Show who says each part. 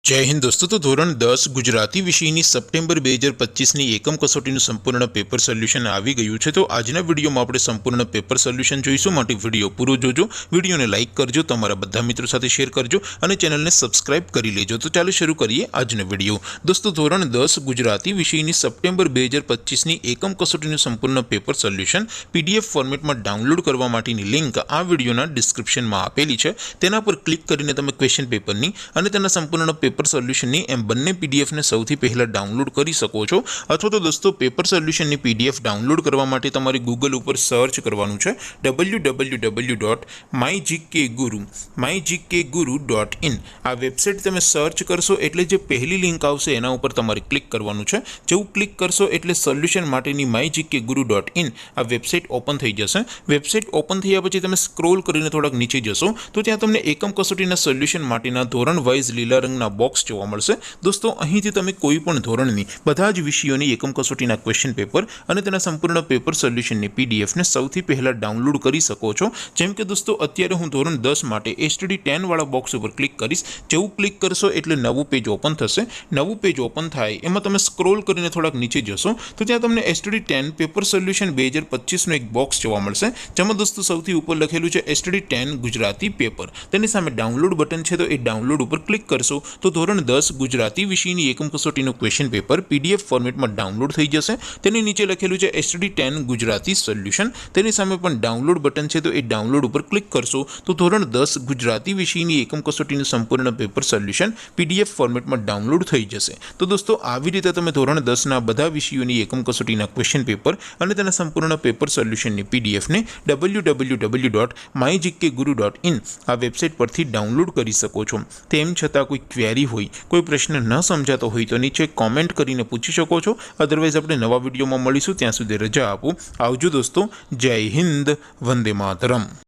Speaker 1: जय हिंद दोस्तों। तो धोरण 10 गुजराती विषयની સપ્ટેમ્બર 2025ની એકમ કસોટીનું સંપૂર્ણ પેપર સોલ્યુશન આવી ગયું છે। તો આજના વિડીયોમાં આપણે સંપૂર્ણ પેપર સોલ્યુશન જોઈશું, માટે વિડીયો પૂરો જોજો, વિડીયોને લાઇક કરજો, તમારા બધા મિત્રો સાથે શેર કરજો અને ચેનલને સબસ્ક્રાઇબ કરી લેજો। તો ચાલો શરૂ કરીએ આજનો વિડીયો। દોસ્તો ધોરણ 10 ગુજરાતી વિષયની સપ્ટેમ્બર 2025ની એકમ કસોટીનું સંપૂર્ણ પેપર સોલ્યુશન પીડીએફ ફોર્મેટમાં ડાઉનલોડ કરવા માટેની લિંક આ વિડીયોના ડિસ્ક્રિપ્શનમાં આપેલી છે। તેના પર ક્લિક કરીને તમે ક્વેશ્ચન પેપરની અને તેના સંપૂર્ણ पेपर सोल्यूशन एम बने पीडीएफ ने सौथी पहला डाउनलॉड कर सको छो। अथवा तो दोस्तों पेपर सोल्यूशन पीडीएफ डाउनलॉड करवा माटे तमारे गूगल पर सर्च करवानुं छे www.mygkguru.in। आ वेबसाइट तमे सर्च करशो एटले जे पहली लिंक आवशे एना उपर तमारे क्लिक करवानुं छे। जेवुं क्लिक करशो एटले सोल्यूशन माटेनी mygkguru.in आ वेबसाइट ओपन थई जशे। वेबसाइट ओपन थया पछी तमे स्क्रॉल करीने थोड़ाक नीचे जशो तो त्यां तमने एकम कसोटीना सोल्यूशन माटेना धोरण वाइज लीला रंगना बॉक्स जोवा मळशे। दोस्तों અહીંથી તમે કોઈ પણ ધોરણની બધા જ વિષયોની એકમ કસોટીના ક્વેશ્ચન પેપર અને તેના સંપૂર્ણ પેપર સોલ્યુશનની પીડીએફ ને સૌથી પહેલા ડાઉનલોડ કરી શકો છો। જેમ કે દોસ્તો અત્યારે હું ધોરણ 10 માટે એસટીડી 10 વાળા બોક્સ ઉપર ક્લિક કરીશ। જેવું ક્લિક કરશો એટલે નવું પેજ ઓપન થશે। નવું પેજ ઓપન થાય એમાં તમે સ્ક્રોલ કરીને થોડાક નીચે જશો તો ત્યાં તમને એસટીડી 10 પેપર સોલ્યુશન 2025 નો એક બોક્સ જોવા મળશે, જેમાં દોસ્તો સૌથી ઉપર લખેલું છે એસટીડી 10 ગુજરાતી પેપર। તેની સામે ડાઉનલોડ બટન છે, તો એ ડાઉનલોડ ઉપર ક્લિક કરશો तो धोरण 10 गुजराती विषयनी एकम कसोटीનું क्वेश्चन पेपर पीडीएफ फॉर्मेटમાં ડાઉનલોડ થઈ જશે। તેની નીચે લખેલું છે એસટીડી 10 ગુજરાતી સોલ્યુશન, તેની સામે પણ ડાઉનલોડ બટન છે, તો એ ડાઉનલોડ ઉપર ક્લિક કરશો તો ધોરણ 10 ગુજરાતી વિષયની એકમ કસોટીનું સંપૂર્ણ પેપર સોલ્યુશન પીડીએફ ફોર્મેટમાં ડાઉનલોડ થઈ જશે। તો દોસ્તો આવી રીતે તમે ધોરણ 10 ના બધા વિષયોની એકમ કસોટીના ક્વેશ્ચન પેપર અને તેના સંપૂર્ણ પેપર સોલ્યુશનની પીડીએફ ને www.mygkguru.in આ વેબસાઇટ પરથી ડાઉનલોડ કરી શકો છો। તેમ છતાં કોઈ क्वेरी होय, कोई प्रश्न न समझातो होय तो नीचे कॉमेंट करीने पूछी शको छो। अदरवाइज आपणे नवा विडियोमां मळीशुं, त्यां सुधी रजा आपो। आवजो दोस्तों। जय हिंद, वंदे मातरम।